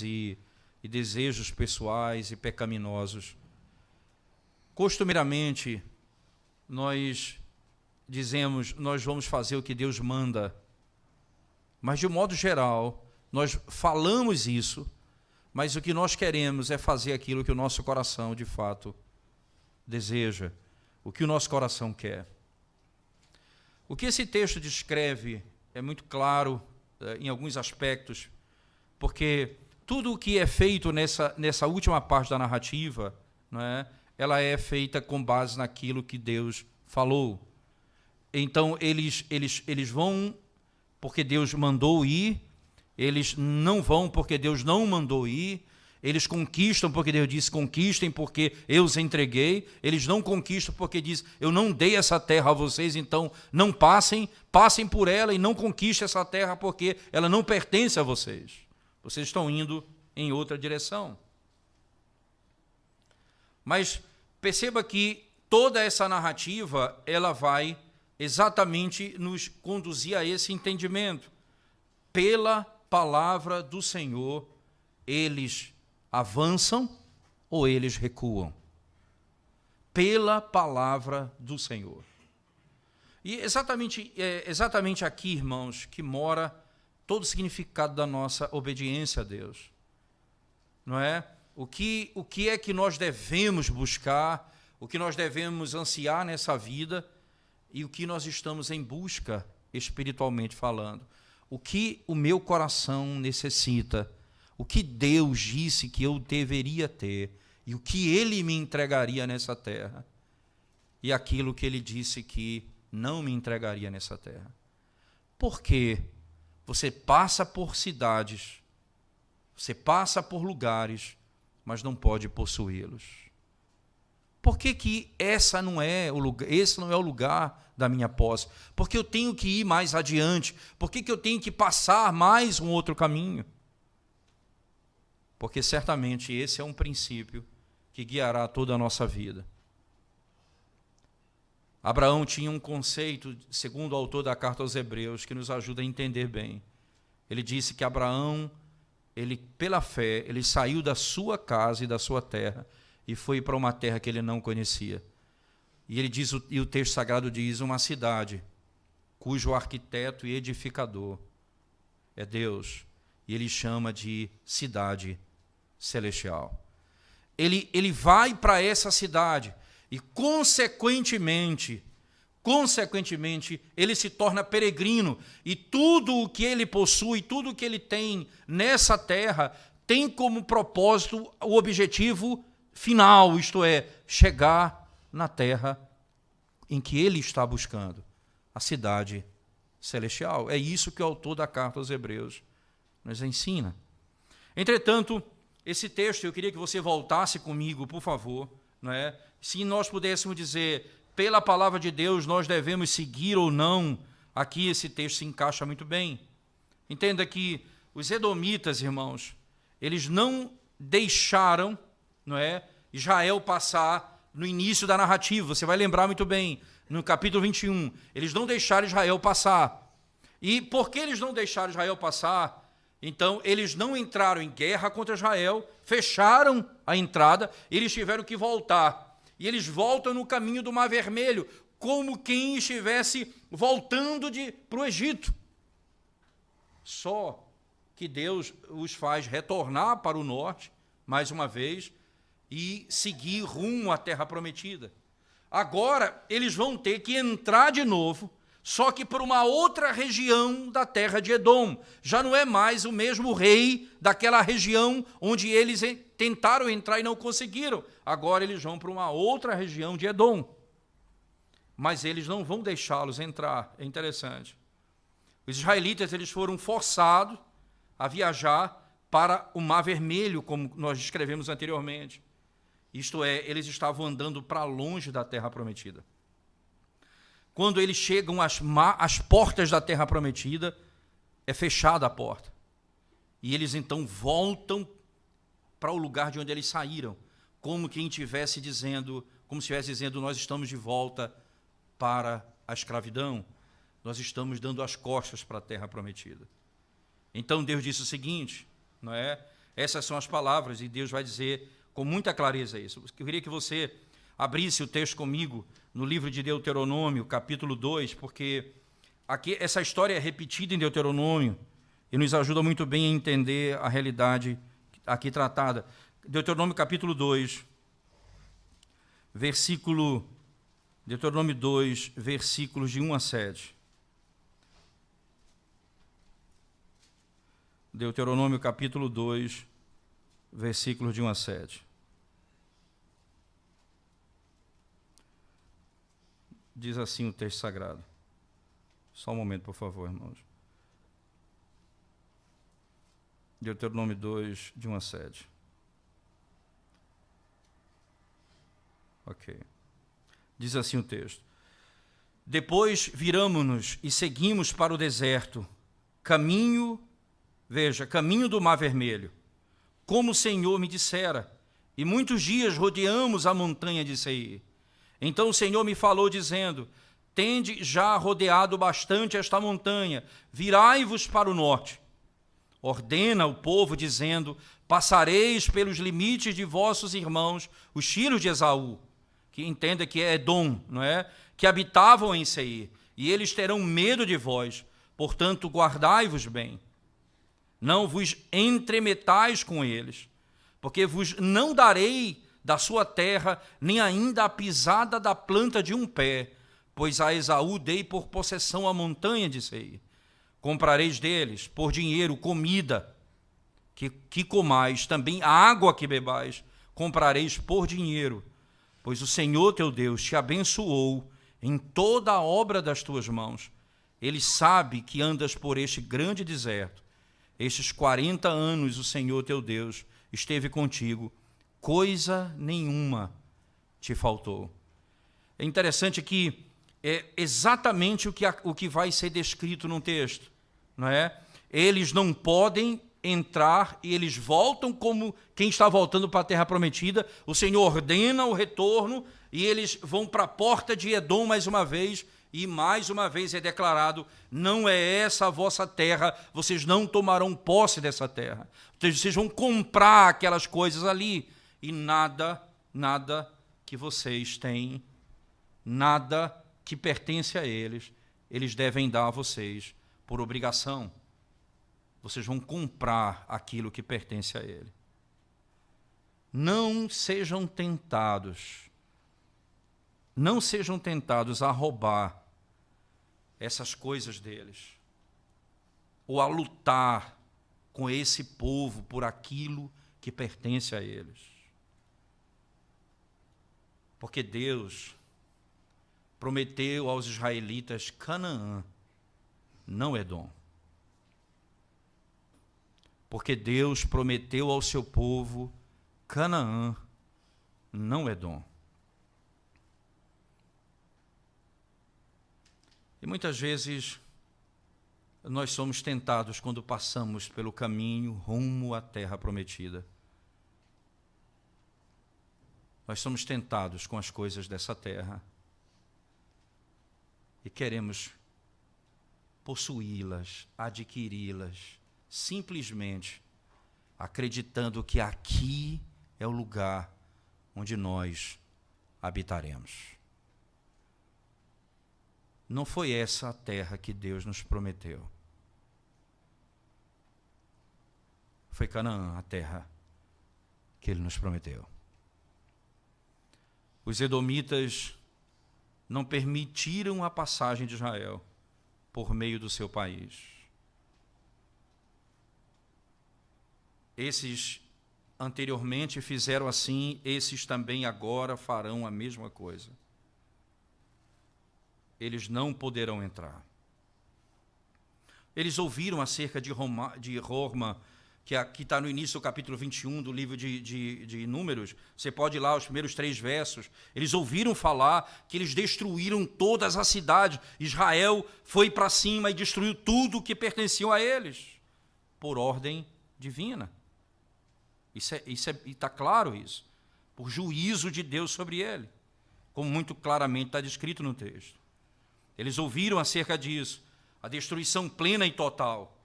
e desejos pessoais e pecaminosos. Costumeiramente, nós dizemos, nós vamos fazer o que Deus manda, mas de um modo geral, nós falamos isso, mas o que nós queremos é fazer aquilo que o nosso coração de fato deseja, o que o nosso coração quer. O que esse texto descreve é muito claro em alguns aspectos, porque tudo o que é feito nessa última parte da narrativa, não é, ela é feita com base naquilo que Deus falou. Então, eles vão porque Deus mandou ir, eles não vão porque Deus não mandou ir, eles conquistam porque Deus disse, conquistem porque eu os entreguei, eles não conquistam porque diz, eu não dei essa terra a vocês, então não passem por ela e não conquistem essa terra porque ela não pertence a vocês. Vocês estão indo em outra direção. Mas perceba que toda essa narrativa, ela vai exatamente nos conduzir a esse entendimento. Pela palavra do Senhor, eles avançam ou eles recuam. Pela palavra do Senhor. E exatamente aqui, irmãos, que mora todo o significado da nossa obediência a Deus. Não é? O que é que nós devemos buscar, o que nós devemos ansiar nessa vida e o que nós estamos em busca espiritualmente falando. O que o meu coração necessita, o que Deus disse que eu deveria ter e o que Ele me entregaria nessa terra e aquilo que Ele disse que não me entregaria nessa terra. Por quê? Você passa por cidades, você passa por lugares, mas não pode possuí-los. Por que esse não é o lugar da minha posse? Porque eu tenho que ir mais adiante? Por que eu tenho que passar mais um outro caminho? Porque certamente esse é um princípio que guiará toda a nossa vida. Abraão tinha um conceito, segundo o autor da carta aos Hebreus, que nos ajuda a entender bem. Ele disse que Abraão, pela fé, ele saiu da sua casa e da sua terra e foi para uma terra que ele não conhecia. E ele diz, e o texto sagrado diz, uma cidade cujo arquiteto e edificador é Deus, e ele chama de cidade celestial. Ele vai para essa cidade e, consequentemente, ele se torna peregrino e tudo o que ele possui, tudo o que ele tem nessa terra, tem como propósito o objetivo final, isto é, chegar na terra em que ele está buscando, a cidade celestial. É isso que o autor da carta aos Hebreus nos ensina. Entretanto, esse texto, eu queria que você voltasse comigo, por favor, não é? Se nós pudéssemos dizer, pela palavra de Deus, nós devemos seguir ou não, aqui esse texto se encaixa muito bem. Entenda que os edomitas, irmãos, eles não deixaram, não é, Israel passar no início da narrativa. Você vai lembrar muito bem, no capítulo 21, eles não deixaram Israel passar. E por que eles não deixaram Israel passar? Então, eles não entraram em guerra contra Israel, fecharam a entrada, eles tiveram que voltar. E eles voltam no caminho do Mar Vermelho, como quem estivesse voltando para o Egito. Só que Deus os faz retornar para o norte, mais uma vez, e seguir rumo à terra prometida. Agora, eles vão ter que entrar de novo, só que por uma outra região da terra de Edom. Já não é mais o mesmo rei daquela região onde eles tentaram entrar e não conseguiram. Agora eles vão para uma outra região de Edom. Mas eles não vão deixá-los entrar. É interessante. Os israelitas, eles foram forçados a viajar para o Mar Vermelho, como nós descrevemos anteriormente. Isto é, eles estavam andando para longe da terra prometida. Quando eles chegam às portas da terra prometida, é fechada a porta. E eles então voltam para o lugar de onde eles saíram, como quem estivesse dizendo, nós estamos de volta para a escravidão, nós estamos dando as costas para a terra prometida. Então Deus disse o seguinte, não é? Essas são as palavras, e Deus vai dizer com muita clareza isso. Eu queria que você abrisse o texto comigo no livro de Deuteronômio, capítulo 2, porque aqui essa história é repetida em Deuteronômio e nos ajuda muito bem a entender a realidade aqui tratada. Deuteronômio capítulo 2, Deuteronômio 2, versículos de 1 a 7. Deuteronômio capítulo 2, versículos de 1 a 7. Diz assim o texto sagrado. Só um momento, por favor, irmãos. Deuteronômio 2, de 1 a 7. Ok. Diz assim o texto. Depois viramo-nos e seguimos para o deserto, caminho do Mar Vermelho, como o Senhor me dissera, e muitos dias rodeamos a montanha de Seir. Então o Senhor me falou, dizendo: tende já rodeado bastante esta montanha, virai-vos para o norte. Ordena o povo, dizendo: passareis pelos limites de vossos irmãos, os filhos de Esaú, que entenda que é Edom, não é? Que habitavam em Seir, e eles terão medo de vós, portanto guardai-vos bem. Não vos entremetais com eles, porque vos não darei da sua terra, nem ainda a pisada da planta de um pé, pois a Esaú dei por possessão a montanha de Seir. Comprareis deles, por dinheiro, comida que comais, também a água que bebais, comprareis por dinheiro, pois o Senhor teu Deus te abençoou em toda a obra das tuas mãos. Ele sabe que andas por este grande deserto. Estes 40 anos o Senhor teu Deus esteve contigo, coisa nenhuma te faltou. É interessante que é exatamente o que vai ser descrito no texto, não é? Eles não podem entrar e eles voltam como quem está voltando para a terra prometida. O Senhor ordena o retorno e eles vão para a porta de Edom mais uma vez, e mais uma vez é declarado: não é essa a vossa terra, vocês não tomarão posse dessa terra. Vocês vão comprar aquelas coisas ali, e nada que vocês têm, nada que pertence a eles, eles devem dar a vocês por obrigação. Vocês vão comprar aquilo que pertence a ele. Não sejam tentados a roubar essas coisas deles, ou a lutar com esse povo por aquilo que pertence a eles. Porque Deus prometeu aos israelitas Canaã, não Edom. Porque Deus prometeu ao seu povo Canaã, não Edom. E muitas vezes nós somos tentados quando passamos pelo caminho rumo à terra prometida. Nós somos tentados com as coisas dessa terra e queremos possuí-las, adquiri-las, simplesmente acreditando que aqui é o lugar onde nós habitaremos. Não foi essa a terra que Deus nos prometeu. Foi Canaã a terra que Ele nos prometeu. Os edomitas não permitiram a passagem de Israel por meio do seu país. Esses anteriormente fizeram assim, esses também agora farão a mesma coisa. Eles não poderão entrar. Eles ouviram acerca de Horma, que está no início do capítulo 21 do livro de Números. Você pode ir lá, os primeiros 3 versos. Eles ouviram falar que eles destruíram todas as cidades. Israel foi para cima e destruiu tudo que pertencia a eles, por ordem divina. Está claro isso, por juízo de Deus sobre ele, como muito claramente está descrito no texto. Eles ouviram acerca disso, a destruição plena e total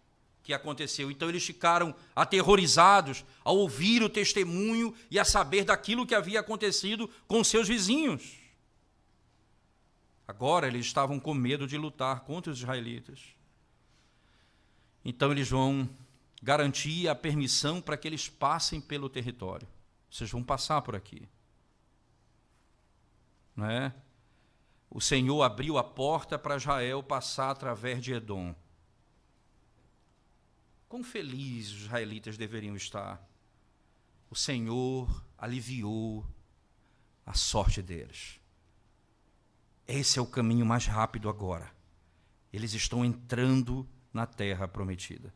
que aconteceu. Então eles ficaram aterrorizados ao ouvir o testemunho e a saber daquilo que havia acontecido com seus vizinhos. Agora eles estavam com medo de lutar contra os israelitas. Então eles vão garantir a permissão para que eles passem pelo território. Vocês vão passar por aqui. Não é? O Senhor abriu a porta para Israel passar através de Edom. Quão felizes os israelitas deveriam estar. O Senhor aliviou a sorte deles. Esse é o caminho mais rápido agora. Eles estão entrando na terra prometida.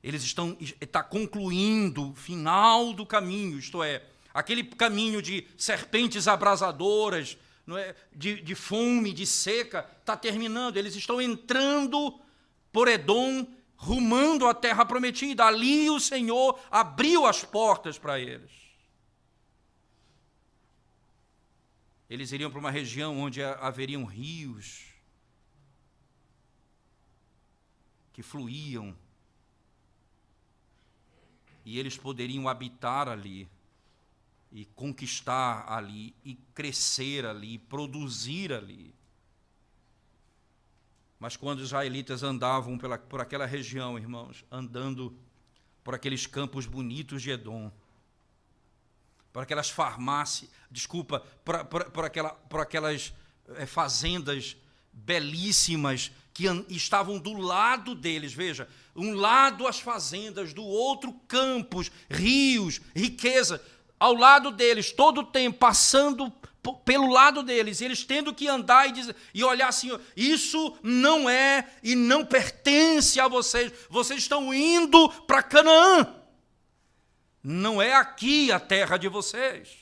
Está concluindo o final do caminho, isto é, aquele caminho de serpentes abrasadoras, não é, de fome, de seca, está terminando. Eles estão entrando por Edom, rumando à terra prometida. Ali o Senhor abriu as portas para eles. Eles iriam para uma região onde haveriam rios que fluíam, e eles poderiam habitar ali, e conquistar ali, e crescer ali, e produzir ali. Mas quando os israelitas andavam por aquela região, irmãos, andando por aqueles campos bonitos de Edom, por aquelas farmácias, por aquelas fazendas belíssimas que estavam do lado deles, veja, um lado as fazendas, do outro campos, rios, riqueza, ao lado deles, todo o tempo, passando pelo lado deles, eles tendo que andar e olhar assim, isso não é e não pertence a vocês, vocês estão indo para Canaã, não é aqui a terra de vocês,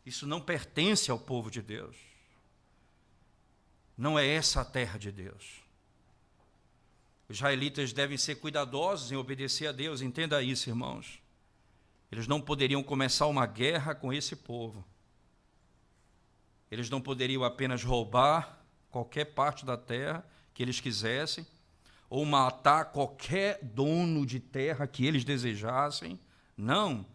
isso não pertence ao povo de Deus, não é essa a terra de Deus. Os israelitas devem ser cuidadosos em obedecer a Deus, entenda isso, irmãos. Eles não poderiam começar uma guerra com esse povo. Eles não poderiam apenas roubar qualquer parte da terra que eles quisessem, ou matar qualquer dono de terra que eles desejassem. Não.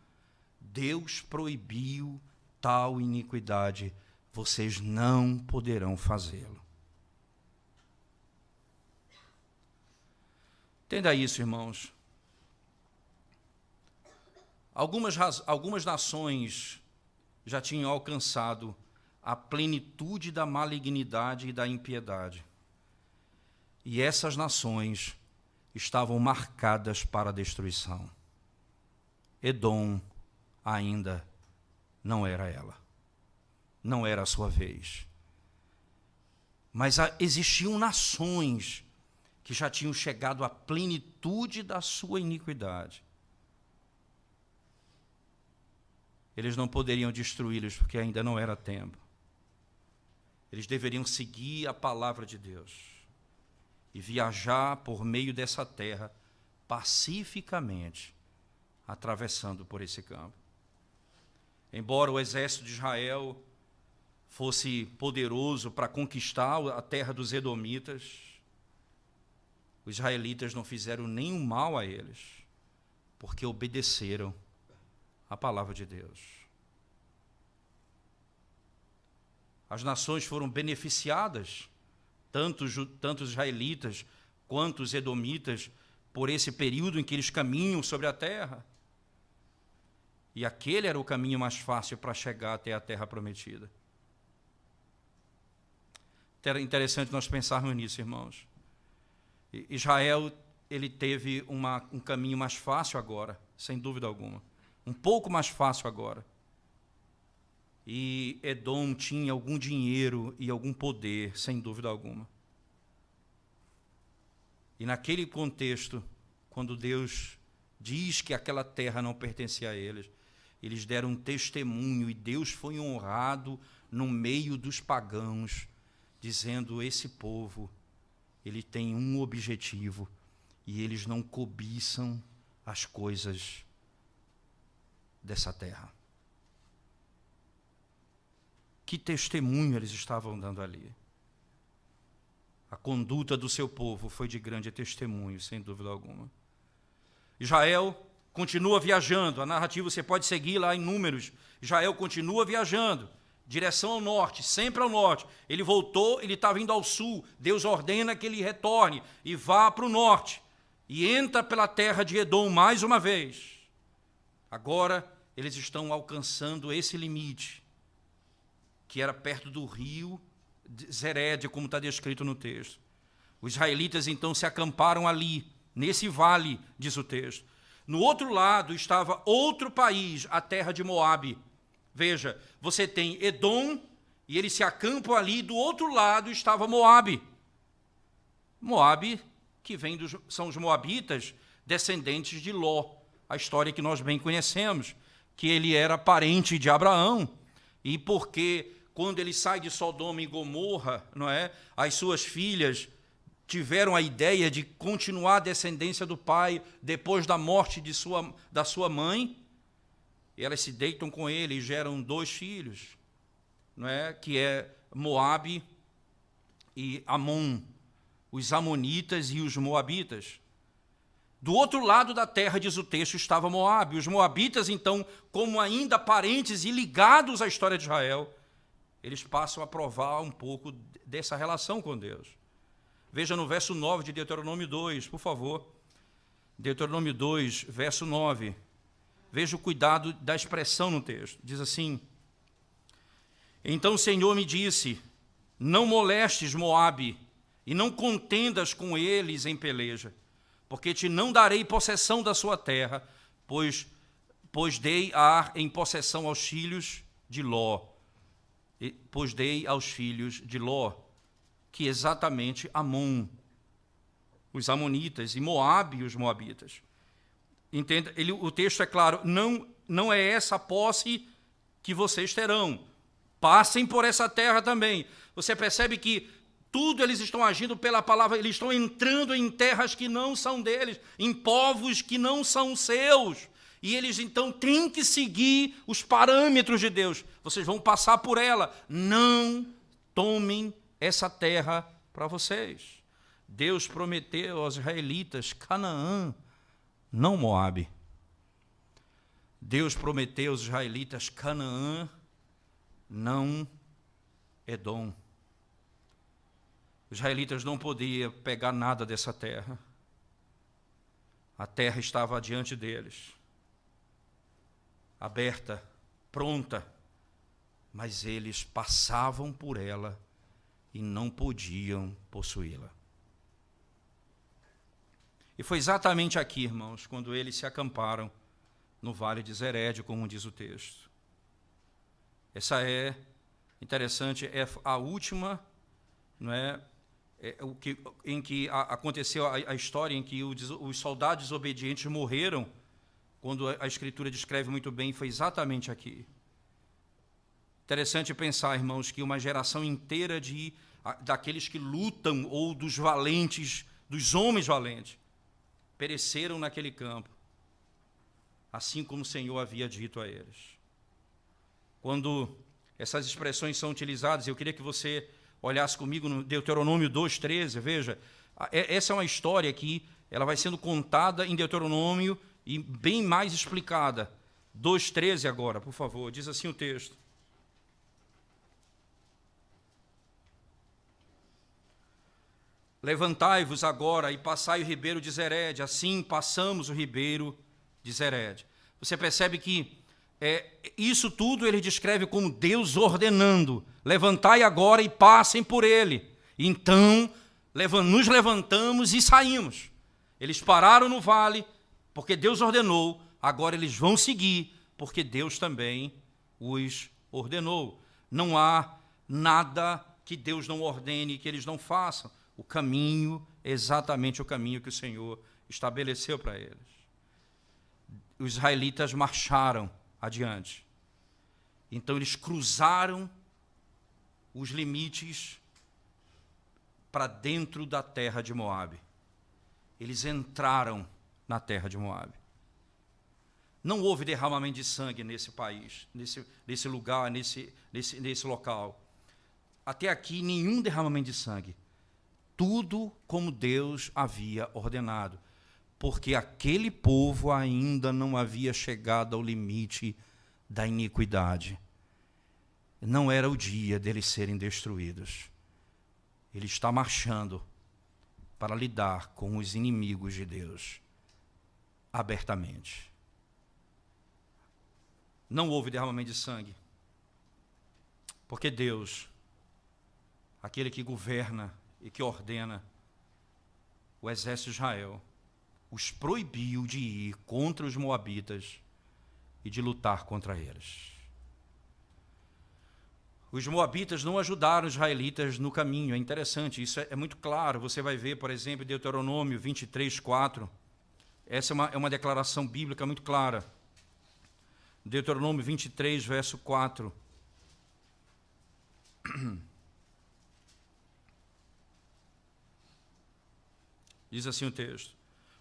Deus proibiu tal iniquidade. Vocês não poderão fazê-lo. Entenda isso, irmãos. Algumas nações já tinham alcançado a plenitude da malignidade e da impiedade. E essas nações estavam marcadas para a destruição. Edom ainda não era ela. Não era a sua vez. Mas existiam nações que já tinham chegado à plenitude da sua iniquidade. Eles não poderiam destruí-los porque ainda não era tempo. Eles deveriam seguir a palavra de Deus e viajar por meio dessa terra pacificamente, atravessando por esse campo. Embora o exército de Israel fosse poderoso para conquistar a terra dos edomitas, os israelitas não fizeram nenhum mal a eles, porque obedeceram a palavra de Deus. As nações foram beneficiadas, tanto os israelitas quanto os edomitas, por esse período em que eles caminham sobre a terra. E aquele era o caminho mais fácil para chegar até a terra prometida. Era interessante nós pensarmos nisso, irmãos. Israel, ele teve um caminho mais fácil agora, sem dúvida alguma. Um pouco mais fácil agora. E Edom tinha algum dinheiro e algum poder, sem dúvida alguma. E naquele contexto, quando Deus diz que aquela terra não pertencia a eles, eles deram um testemunho e Deus foi honrado no meio dos pagãos, dizendo: esse povo, ele tem um objetivo e eles não cobiçam as coisas dessa terra. Que testemunho eles estavam dando ali. A conduta do seu povo foi de grande testemunho, sem dúvida alguma. Israel continua viajando, a narrativa você pode seguir lá em Números. Israel continua viajando, direção ao norte, sempre ao norte. Ele voltou, ele está vindo ao sul, Deus ordena que ele retorne e vá para o norte. E entra pela terra de Edom mais uma vez. Agora eles estão alcançando esse limite, que era perto do rio Zered, como está descrito no texto. Os israelitas então se acamparam ali, nesse vale, diz o texto. No outro lado estava outro país, a terra de Moabe. Veja, você tem Edom, e eles se acampam ali, do outro lado estava Moabe. Moabe, que são os moabitas, descendentes de Ló, a história que nós bem conhecemos, que ele era parente de Abraão, e porque quando ele sai de Sodoma e Gomorra, não é, as suas filhas tiveram a ideia de continuar a descendência do pai depois da morte da sua mãe, e elas se deitam com ele e geram 2 filhos, não é, que é Moabe e Amon, os amonitas e os moabitas. Do outro lado da terra, diz o texto, estava Moabe. Os moabitas, então, como ainda parentes e ligados à história de Israel, eles passam a provar um pouco dessa relação com Deus. Veja no verso 9 de Deuteronômio 2, por favor. Deuteronômio 2, verso 9. Veja o cuidado da expressão no texto. Diz assim: Então o Senhor me disse, não molestes Moabe, e não contendas com eles em peleja, porque te não darei possessão da sua terra, pois dei-a em possessão aos filhos de Ló. Pois dei aos filhos de Ló, que exatamente Amon, os amonitas, e Moabe, os moabitas. Entenda, o texto é claro, não é essa a posse que vocês terão. Passem por essa terra também. Você percebe que tudo eles estão agindo pela palavra, eles estão entrando em terras que não são deles, em povos que não são seus. E eles então têm que seguir os parâmetros de Deus. Vocês vão passar por ela. Não tomem essa terra para vocês. Deus prometeu aos israelitas Canaã, não Moabe. Deus prometeu aos israelitas Canaã, não Edom. Os israelitas não podiam pegar nada dessa terra. A terra estava diante deles, aberta, pronta, mas eles passavam por ela e não podiam possuí-la. E foi exatamente aqui, irmãos, quando eles se acamparam no vale de Zered, como diz o texto. Essa é interessante, é a última, não é, em que aconteceu a história em que os soldados desobedientes morreram. Quando a Escritura descreve muito bem, foi exatamente aqui. Interessante pensar, irmãos, que uma geração inteira daqueles que lutam, ou dos valentes, dos homens valentes, pereceram naquele campo, assim como o Senhor havia dito a eles. Quando essas expressões são utilizadas, eu queria que você olhasse comigo no Deuteronômio 2,13, veja, essa é uma história que ela vai sendo contada em Deuteronômio, e bem mais explicada. 2,13 agora, por favor, diz assim o texto. Levantai-vos agora e passai o ribeiro de Zered, assim passamos o ribeiro de Zered. Você percebe que isso tudo ele descreve como Deus ordenando. Levantai agora e passem por ele. Então, nos levantamos e saímos. Eles pararam no vale, porque Deus ordenou, agora eles vão seguir, porque Deus também os ordenou. Não há nada que Deus não ordene, que eles não façam. O caminho é exatamente o caminho que o Senhor estabeleceu para eles. Os israelitas marcharam adiante. Então eles cruzaram os limites para dentro da terra de Moabe. Eles entraram na terra de Moabe. Não houve derramamento de sangue nesse país, nesse lugar, nesse local. Até aqui, nenhum derramamento de sangue. tudo como Deus havia ordenado, porque aquele povo ainda não havia chegado ao limite da iniquidade. Não era o dia deles serem destruídos. Ele está marchando para lidar com os inimigos de Deus abertamente. Não houve derramamento de sangue, porque Deus, aquele que governa e que ordena o exército de Israel, os proibiu de ir contra os moabitas e de lutar contra eles. Os moabitas não ajudaram os israelitas no caminho. É interessante, isso é muito claro. Você vai ver, por exemplo, em Deuteronômio 23, 4. Essa é uma declaração bíblica muito clara. Deuteronômio 23, verso 4. Diz assim o texto: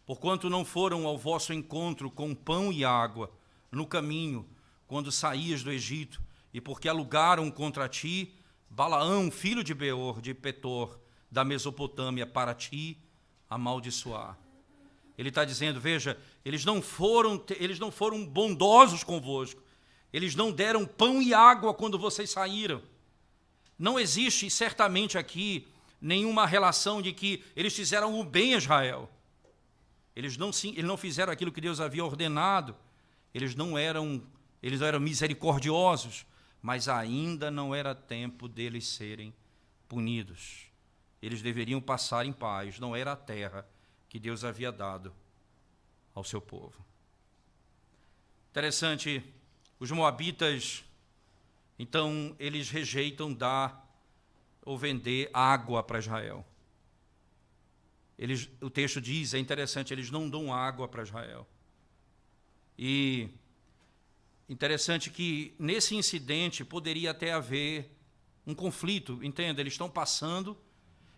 porquanto não foram ao vosso encontro com pão e água no caminho, quando saías do Egito, e porque alugaram contra ti Balaão, filho de Beor, de Petor, da Mesopotâmia, para ti amaldiçoar. Ele está dizendo, veja, eles não foram bondosos convosco, eles não deram pão e água quando vocês saíram. Não existe certamente aqui nenhuma relação de que eles fizeram o bem a Israel. Eles não fizeram aquilo que Deus havia ordenado. Eles não eram misericordiosos, mas ainda não era tempo deles serem punidos. Eles deveriam passar em paz, não era a terra que Deus havia dado ao seu povo. Interessante, os moabitas, então, eles rejeitam dar ou vender água para Israel. O texto diz, é interessante, eles não dão água para Israel. E interessante que nesse incidente poderia até haver um conflito, entenda, eles estão passando,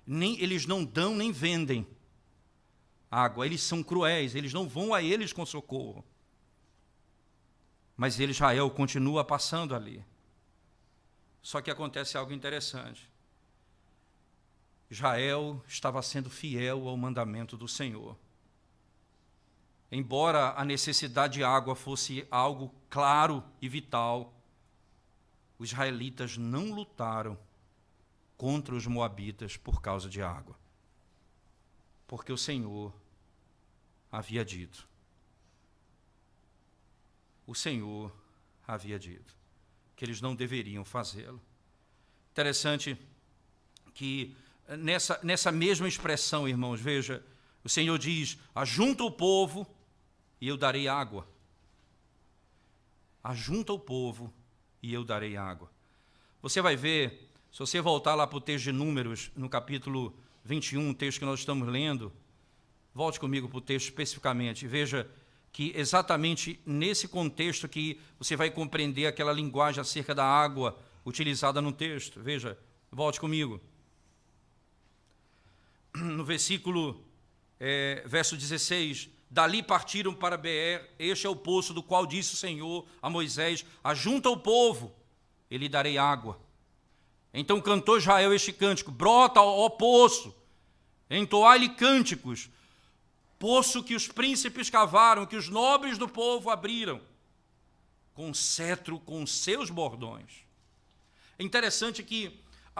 eles não dão nem vendem água, eles são cruéis, eles não vão a eles com socorro. Mas Israel continua passando ali. Só que acontece algo interessante. Israel estava sendo fiel ao mandamento do Senhor. Embora a necessidade de água fosse algo claro e vital, os israelitas não lutaram contra os moabitas por causa de água. Porque o Senhor havia dito. O Senhor havia dito que eles não deveriam fazê-lo. Interessante que nessa mesma expressão, irmãos, veja, o Senhor diz, ajunta o povo e eu darei água. Ajunta o povo e eu darei água. Você vai ver, se você voltar lá para o texto de Números, no capítulo 21, texto que nós estamos lendo, volte comigo para o texto especificamente, veja que exatamente nesse contexto que você vai compreender aquela linguagem acerca da água utilizada no texto. Veja, volte comigo. No verso 16, dali partiram para Beer, este é o poço do qual disse o Senhor a Moisés, ajunta o povo, e lhe darei água. Então cantou Israel este cântico, brota, ó poço, entoai-lhe cânticos, poço que os príncipes cavaram, que os nobres do povo abriram, com cetro, com seus bordões. É interessante que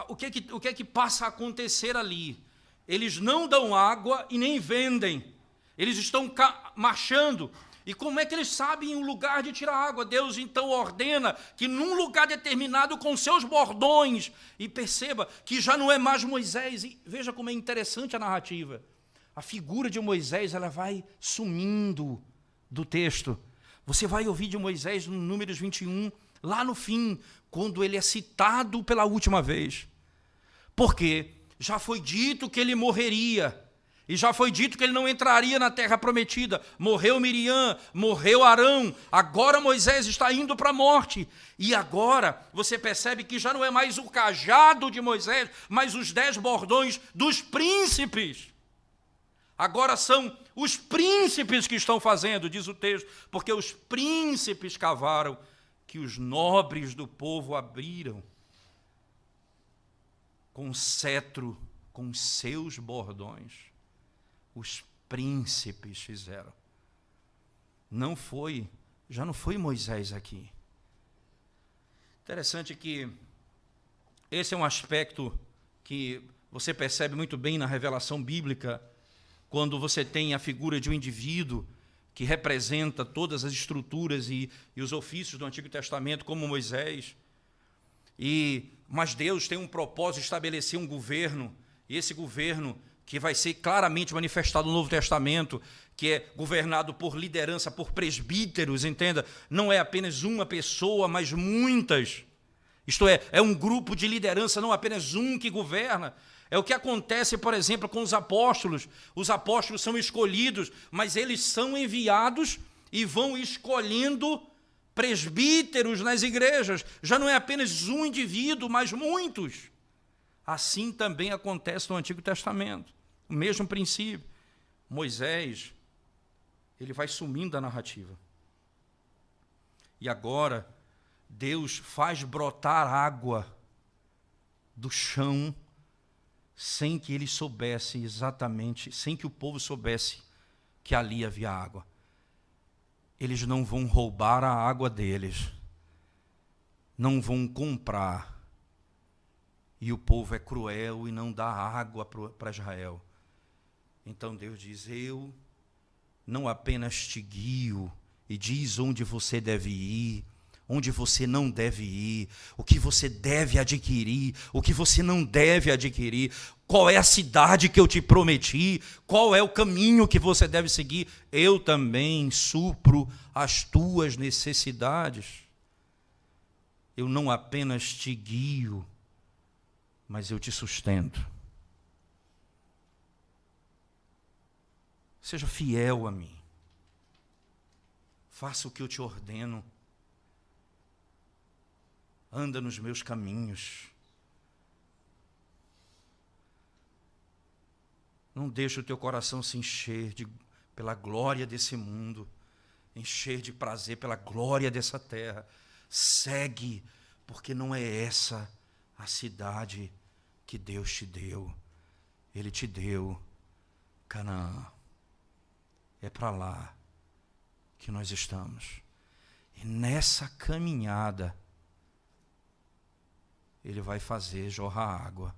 o que é que passa a acontecer ali? Eles não dão água e nem vendem. Eles estão marchando. E como é que eles sabem o lugar de tirar água? Deus então ordena que num lugar determinado com seus bordões, e perceba que já não é mais Moisés, e veja como é interessante a narrativa. A figura de Moisés, ela vai sumindo do texto. Você vai ouvir de Moisés no Números 21, lá no fim, quando ele é citado pela última vez. Por quê? Já foi dito que ele morreria, e já foi dito que ele não entraria na terra prometida. Morreu Miriam, morreu Arão, agora Moisés está indo para a morte. E agora você percebe que já não é mais o cajado de Moisés, mas os 10 bordões dos príncipes. Agora são os príncipes que estão fazendo, diz o texto, porque os príncipes cavaram, que os nobres do povo abriram, com cetro com seus bordões. Os príncipes fizeram. Já não foi Moisés aqui. Interessante que esse é um aspecto que você percebe muito bem na revelação bíblica, quando você tem a figura de um indivíduo que representa todas as estruturas e os ofícios do Antigo Testamento, como Moisés. Mas Deus tem um propósito de estabelecer um governo, e esse governo que vai ser claramente manifestado no Novo Testamento, que é governado por liderança, por presbíteros, entenda? Não é apenas uma pessoa, mas muitas. Isto é um grupo de liderança, não apenas um que governa. É o que acontece, por exemplo, com os apóstolos. Os apóstolos são escolhidos, mas eles são enviados e vão escolhendo presbíteros nas igrejas. Já não é apenas um indivíduo, mas muitos. Assim também acontece no Antigo Testamento. O mesmo princípio. Moisés, ele vai sumindo da narrativa. E agora, Deus faz brotar água do chão, sem que ele soubesse exatamente, sem que o povo soubesse que ali havia água. Eles não vão roubar a água deles, não vão comprar. E o povo é cruel e não dá água para Israel. Então Deus diz: eu não apenas te guio e diz onde você deve ir, onde você não deve ir, o que você deve adquirir, o que você não deve adquirir, qual é a cidade que eu te prometi, qual é o caminho que você deve seguir. Eu também supro as tuas necessidades. Eu não apenas te guio, mas eu te sustento. Seja fiel a mim. Faça o que eu te ordeno. Anda nos meus caminhos. Não deixe o teu coração se encher pela glória desse mundo, encher de prazer pela glória dessa terra. Segue, porque não é essa a cidade que Deus te deu. Ele te deu Canaã. É para lá que nós estamos. E nessa caminhada, Ele vai fazer jorrar água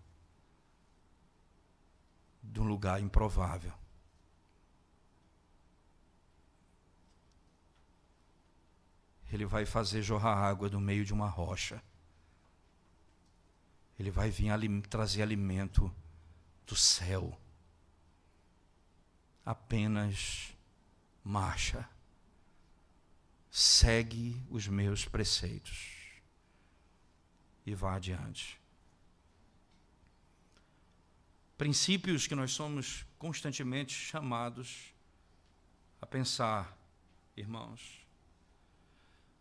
de um lugar improvável. Ele vai fazer jorrar água do meio de uma rocha. Ele vai vir trazer alimento do céu. Apenas marcha. Segue os meus preceitos e vá adiante. Princípios que nós somos constantemente chamados a pensar, irmãos.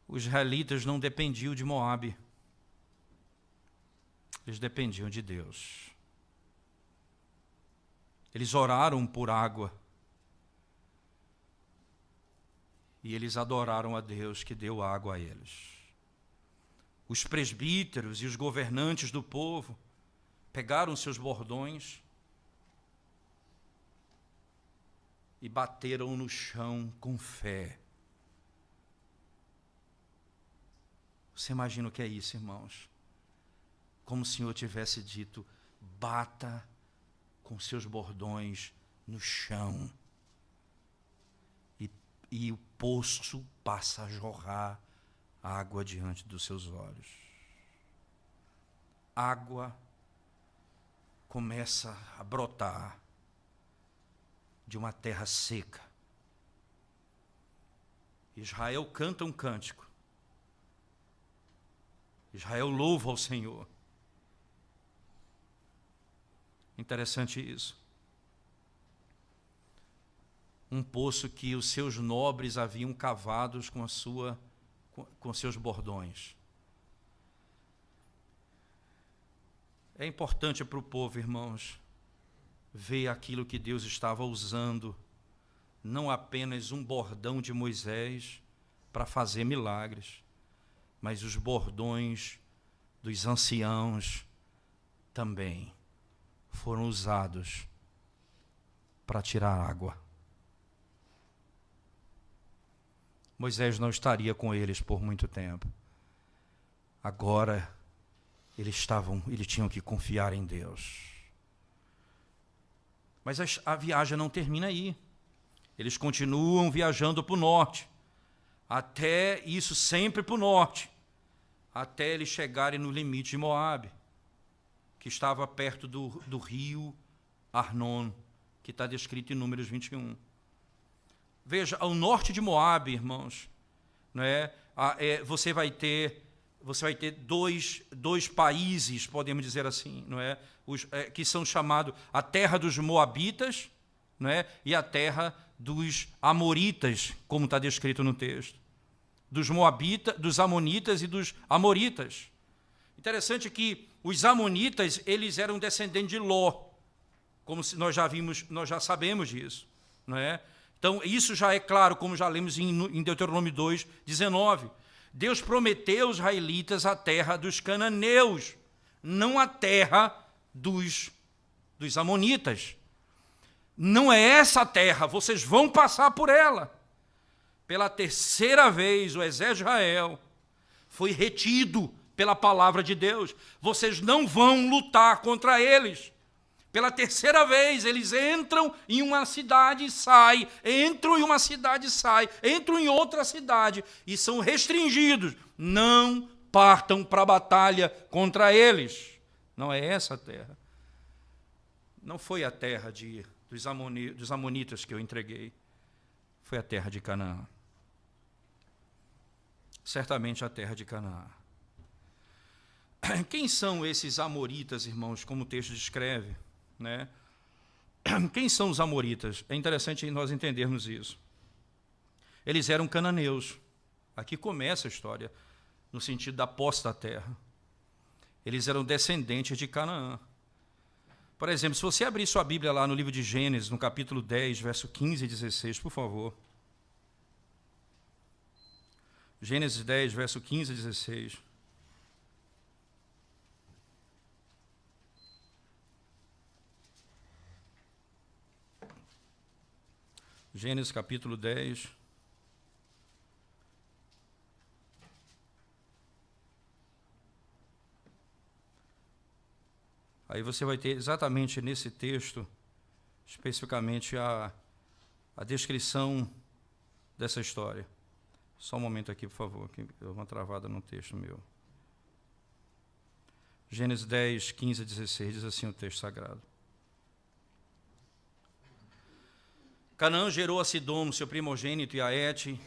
Os israelitas não dependiam de Moabe. Eles dependiam de Deus. Eles oraram por água. E eles adoraram a Deus que deu água a eles. Os presbíteros e os governantes do povo pegaram seus bordões e bateram no chão com fé. Você imagina o que é isso, irmãos? Como o Senhor tivesse dito: bata com seus bordões no chão. E o poço passa a jorrar água diante dos seus olhos. Água começa a brotar de uma terra seca. Israel canta um cântico. Israel louva ao Senhor. Interessante isso. Um poço que os seus nobres haviam cavados com seus bordões. É importante para o povo, irmãos, ver aquilo que Deus estava usando, não apenas um bordão de Moisés para fazer milagres, mas os bordões dos anciãos também foram usados para tirar água. Moisés não estaria com eles por muito tempo. Agora, eles tinham que confiar em Deus. Mas a viagem não termina aí. Eles continuam viajando para o norte. Até isso, sempre para o norte. Até eles chegarem no limite de Moabe, que estava perto do rio Arnon, que está descrito em Números 21. Veja, ao norte de Moabe, irmãos, não é? Você vai ter dois países, podemos dizer assim, não é? Que são chamados a terra dos Moabitas, não é? E a terra dos Amoritas, como está descrito no texto. Dos Moabitas, dos Amonitas e dos Amoritas. Interessante que os Amonitas, eles eram descendentes de Ló, como nós já sabemos disso, não é? Então, isso já é claro, como já lemos em Deuteronômio 2, 19. Deus prometeu aos israelitas a terra dos cananeus, não a terra dos amonitas. Não é essa a terra, vocês vão passar por ela. Pela terceira vez, o exército de Israel foi retido pela palavra de Deus. Vocês não vão lutar contra eles. Pela terceira vez, eles entram em uma cidade e saem, entram em uma cidade e saem, entram em outra cidade e são restringidos. Não partam para a batalha contra eles. Não é essa a terra. Não foi a terra dos amonitas que eu entreguei. Foi a terra de Canaã. Certamente a terra de Canaã. Quem são esses amoritas, irmãos, como o texto descreve? Né? Quem são os amoritas? É interessante nós entendermos isso. Eles eram cananeus. Aqui começa a história, no sentido da posse da terra. Eles eram descendentes de Canaã. Por exemplo, se você abrir sua Bíblia lá no livro de Gênesis, no capítulo 10, verso 15 e 16, por favor. Gênesis 10, verso 15 e 16. Gênesis capítulo 10. Aí você vai ter exatamente nesse texto, especificamente a descrição dessa história. Só um momento aqui, por favor, que deu uma travada no texto meu. Gênesis 10, 15 a 16, diz assim o texto sagrado. Canaã gerou a Sidom, seu primogênito, e a Et,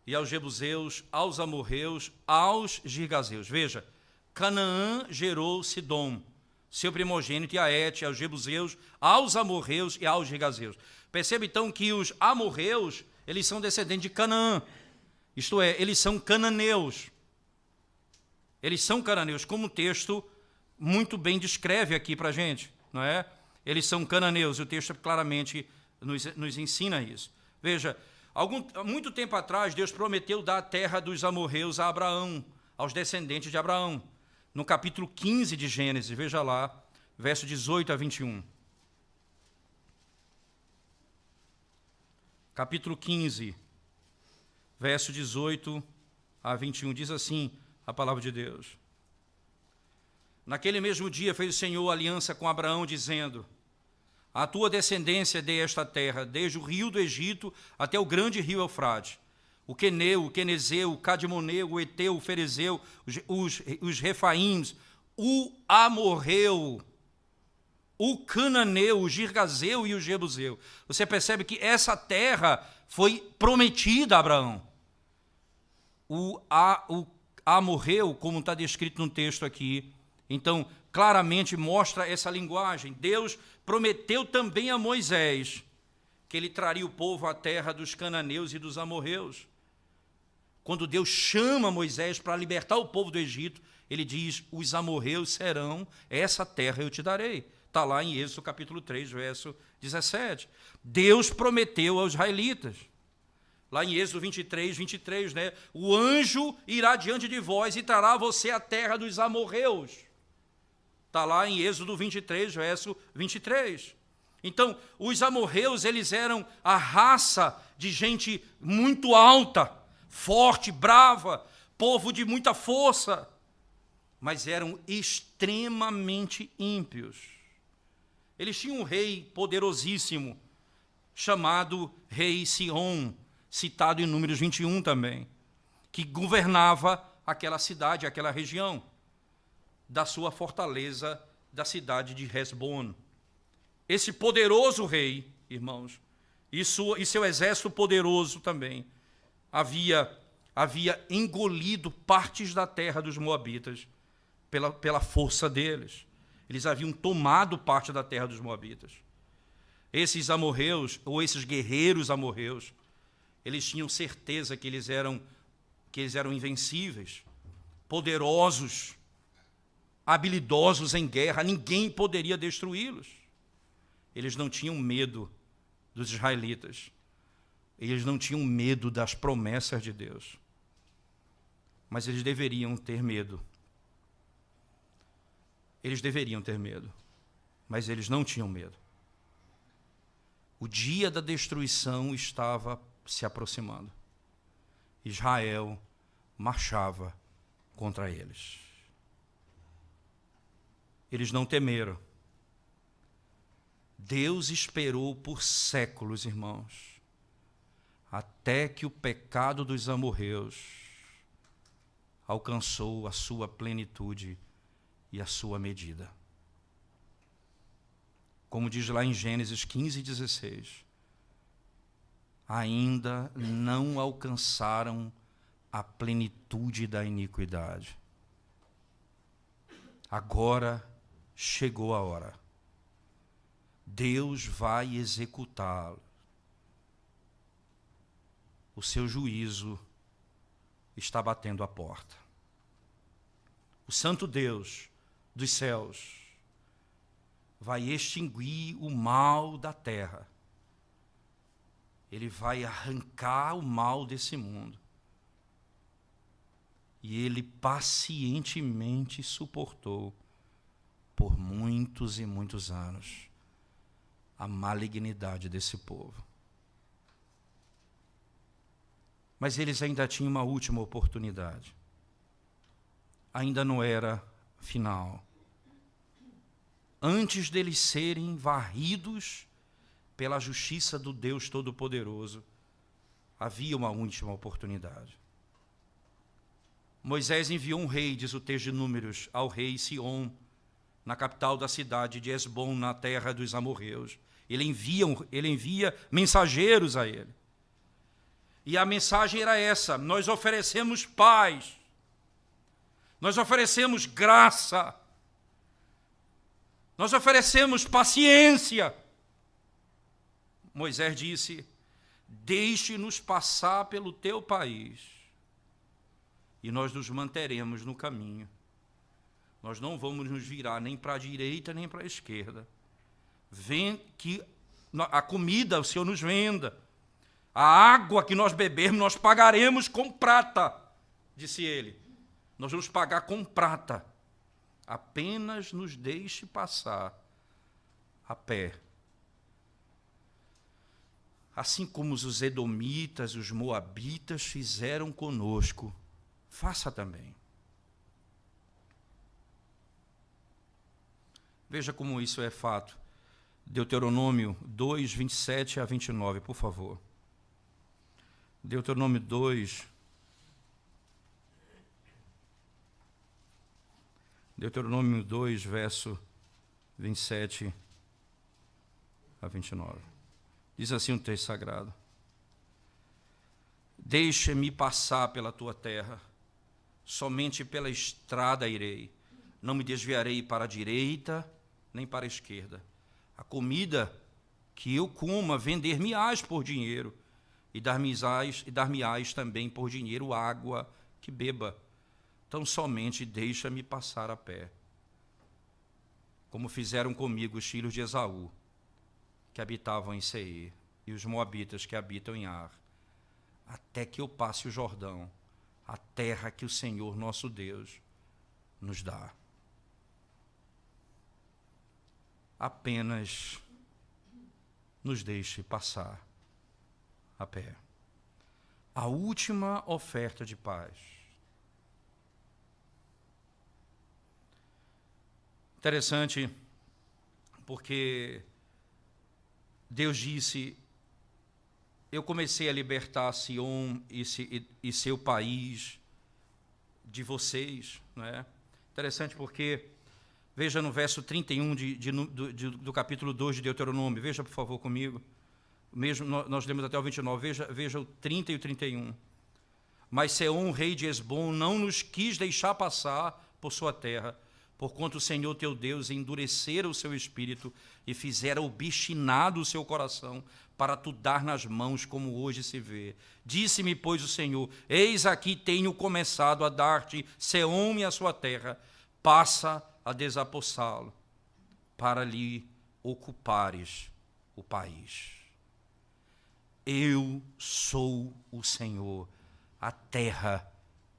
e aos Jebuseus, aos Amorreus, aos Girgazeus. Veja, Canaã gerou Sidom, seu primogênito, e a Et, aos Jebuseus, aos Amorreus e aos Girgazeus. Perceba então que os Amorreus, eles são descendentes de Canaã, isto é, eles são cananeus. Eles são cananeus, como o texto muito bem descreve aqui para a gente, não é? Eles são cananeus, e o texto claramente nos ensina isso. Veja, muito tempo atrás, Deus prometeu dar a terra dos amorreus a Abraão, aos descendentes de Abraão. No capítulo 15 de Gênesis, veja lá, verso 18 a 21. Capítulo 15, verso 18 a 21, diz assim a palavra de Deus. Naquele mesmo dia fez o Senhor aliança com Abraão, dizendo: a tua descendência dei esta terra, desde o rio do Egito até o grande rio Eufrate. O Queneu, o Quenezeu, o Cadimoneu, o Eteu, o Ferezeu, os Refaíms, o Amorreu, o Cananeu, o Girgazeu e o Jebuseu. Você percebe que essa terra foi prometida a Abraão. O Amorreu, como está descrito no texto aqui, então claramente mostra essa linguagem. Deus prometeu também a Moisés que ele traria o povo à terra dos cananeus e dos amorreus. Quando Deus chama Moisés para libertar o povo do Egito, ele diz: os amorreus serão, essa terra eu te darei. Está lá em Êxodo capítulo 3, verso 17. Deus prometeu aos israelitas. Lá em Êxodo 23, 23, né? O anjo irá diante de vós e trará a você a terra dos amorreus. Está lá em Êxodo 23, verso 23. Então, os amorreus, eles eram a raça de gente muito alta, forte, brava, povo de muita força, mas eram extremamente ímpios. Eles tinham um rei poderosíssimo, chamado rei Sihon, citado em Números 21 também, que governava aquela cidade, aquela região, da sua fortaleza, da cidade de Hesbon. Esse poderoso rei, irmãos, e seu exército poderoso também, havia engolido partes da terra dos moabitas pela força deles. Eles haviam tomado parte da terra dos moabitas. Esses amorreus, ou esses guerreiros amorreus, eles tinham certeza que eles eram invencíveis, poderosos, habilidosos em guerra, ninguém poderia destruí-los. Eles não tinham medo dos israelitas, eles não tinham medo das promessas de Deus, mas eles deveriam ter medo. Eles deveriam ter medo, mas eles não tinham medo. O dia da destruição estava se aproximando. Israel marchava contra eles. Eles não temeram. Deus esperou por séculos, irmãos, até que o pecado dos amorreus alcançou a sua plenitude e a sua medida. Como diz lá em Gênesis 15:16, ainda não alcançaram a plenitude da iniquidade. Agora chegou a hora. Deus vai executá-lo. O seu juízo está batendo a porta. O santo Deus dos céus vai extinguir o mal da terra. Ele vai arrancar o mal desse mundo. E ele pacientemente suportou por muitos e muitos anos a malignidade desse povo. Mas eles ainda tinham uma última oportunidade. Ainda não era final. Antes deles serem varridos pela justiça do Deus Todo-Poderoso, havia uma última oportunidade. Moisés enviou um rei, diz o texto de Números, ao rei Sihon, na capital da cidade de Hesbon, na terra dos amorreus. Ele envia mensageiros a ele. E a mensagem era essa: nós oferecemos paz, nós oferecemos graça, nós oferecemos paciência. Moisés disse: deixe-nos passar pelo teu país, e nós nos manteremos no caminho. Nós não vamos nos virar nem para a direita nem para a esquerda. Vem que a comida o Senhor nos venda, a água que nós bebermos nós pagaremos com prata, disse ele. Nós vamos pagar com prata. Apenas nos deixe passar a pé. Assim como os edomitas, os moabitas fizeram conosco, faça também. Veja como isso é fato. Deuteronômio 2, 27 a 29, por favor. Deuteronômio 2. Deuteronômio 2, verso 27 a 29. Diz assim o texto sagrado: deixa-me passar pela tua terra, somente pela estrada irei, não me desviarei para a direita nem para a esquerda. A comida que eu coma vender-me-ás por dinheiro, e dar-me-ás também por dinheiro água que beba. Tão somente deixa-me passar a pé, como fizeram comigo os filhos de Esaú, que habitavam em Seir, e os moabitas que habitam em Ar, até que eu passe o Jordão, a terra que o Senhor nosso Deus nos dá. apenas nos deixe passar a pé. A última oferta de paz. Interessante, porque Deus disse: eu comecei a libertar Sião e seu país de vocês. Não é? Interessante porque, veja no verso 31 do capítulo 2 de Deuteronômio, veja por favor comigo, mesmo nós lemos até o 29, veja o 30 e o 31. Mas Sehon, rei de Hesbom, não nos quis deixar passar por sua terra, porquanto o Senhor teu Deus endurecera o seu espírito e fizera obstinado o seu coração, para tu dar nas mãos, como hoje se vê. Disse-me, pois, o Senhor: eis aqui tenho começado a dar-te Sehon e a sua terra, passa a desapossá-lo, para lhe ocupares o país. Eu sou o Senhor, a terra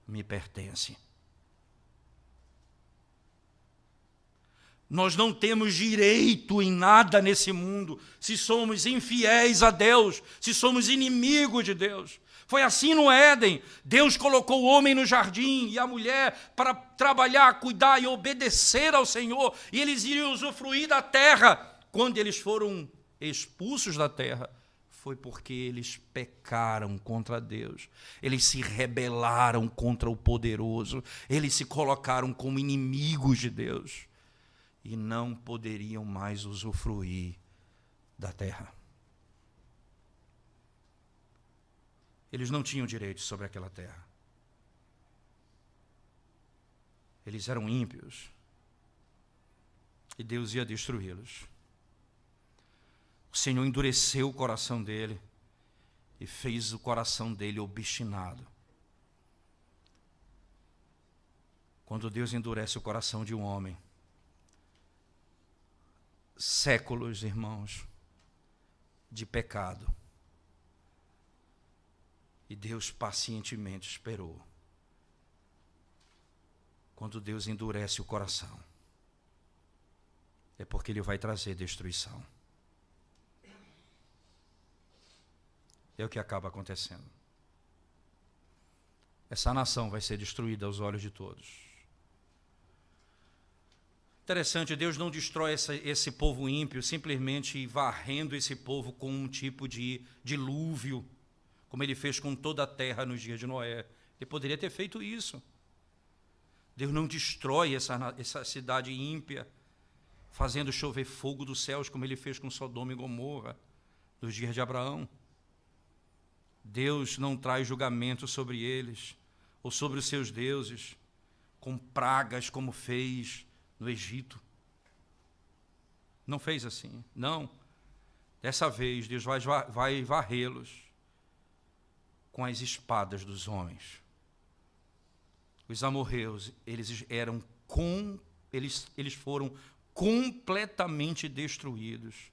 me pertence. Nós não temos direito em nada nesse mundo se somos infiéis a Deus, se somos inimigos de Deus. Foi assim no Éden. Deus colocou o homem no jardim e a mulher para trabalhar, cuidar e obedecer ao Senhor, e eles iriam usufruir da terra. Quando eles foram expulsos da terra, foi porque eles pecaram contra Deus, eles se rebelaram contra o poderoso, eles se colocaram como inimigos de Deus e não poderiam mais usufruir da terra. Eles não tinham direito sobre aquela terra. Eles eram ímpios e Deus ia destruí-los. O Senhor endureceu o coração dele e fez o coração dele obstinado. Quando Deus endurece o coração de um homem, séculos, irmãos, de pecado, e Deus pacientemente esperou. Quando Deus endurece o coração, é porque Ele vai trazer destruição. É o que acaba acontecendo. Essa nação vai ser destruída aos olhos de todos. Interessante, Deus não destrói esse povo ímpio simplesmente varrendo esse povo com um tipo de dilúvio, como Ele fez com toda a terra nos dias de Noé. Ele poderia ter feito isso. Deus não destrói essa cidade ímpia, fazendo chover fogo dos céus, como Ele fez com Sodoma e Gomorra, nos dias de Abraão. Deus não traz julgamento sobre eles, ou sobre os seus deuses, com pragas como fez no Egito. Não fez assim, não. Dessa vez, Deus vai varrê-los com as espadas dos homens. Os amorreus, eles foram completamente destruídos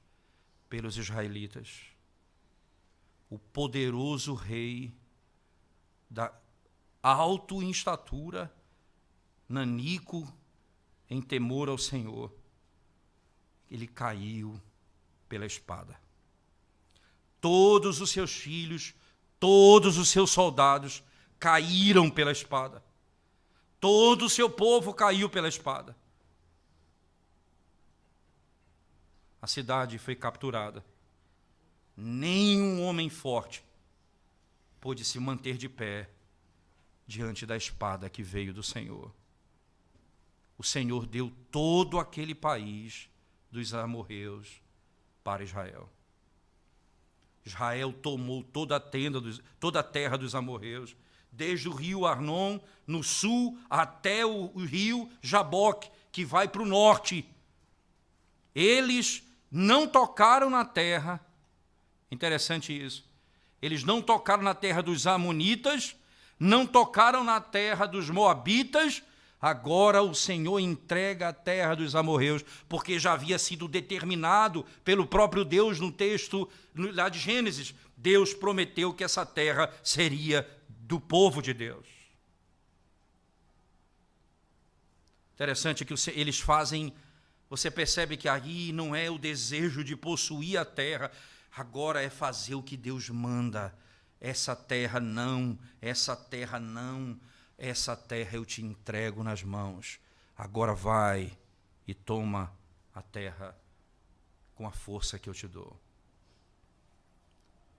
pelos israelitas. O poderoso rei, alto em estatura, nanico em temor ao Senhor, ele caiu pela espada. Todos os seus filhos, todos os seus soldados caíram pela espada. Todo o seu povo caiu pela espada. A cidade foi capturada. Nenhum homem forte pôde se manter de pé diante da espada que veio do Senhor. O Senhor deu todo aquele país dos amorreus para Israel. Israel tomou toda a terra dos amorreus, desde o rio Arnon, no sul, até o rio Jaboque, que vai para o norte. Eles não tocaram na terra. Interessante isso. Eles não tocaram na terra dos amonitas, não tocaram na terra dos moabitas. Agora o Senhor entrega a terra dos amorreus, porque já havia sido determinado pelo próprio Deus no texto lá de Gênesis. Deus prometeu que essa terra seria do povo de Deus. Interessante que eles fazem Você percebe que aí não é o desejo de possuir a terra, agora é fazer o que Deus manda. Essa terra não, essa terra não, essa terra eu te entrego nas mãos. Agora vai e toma a terra com a força que eu te dou.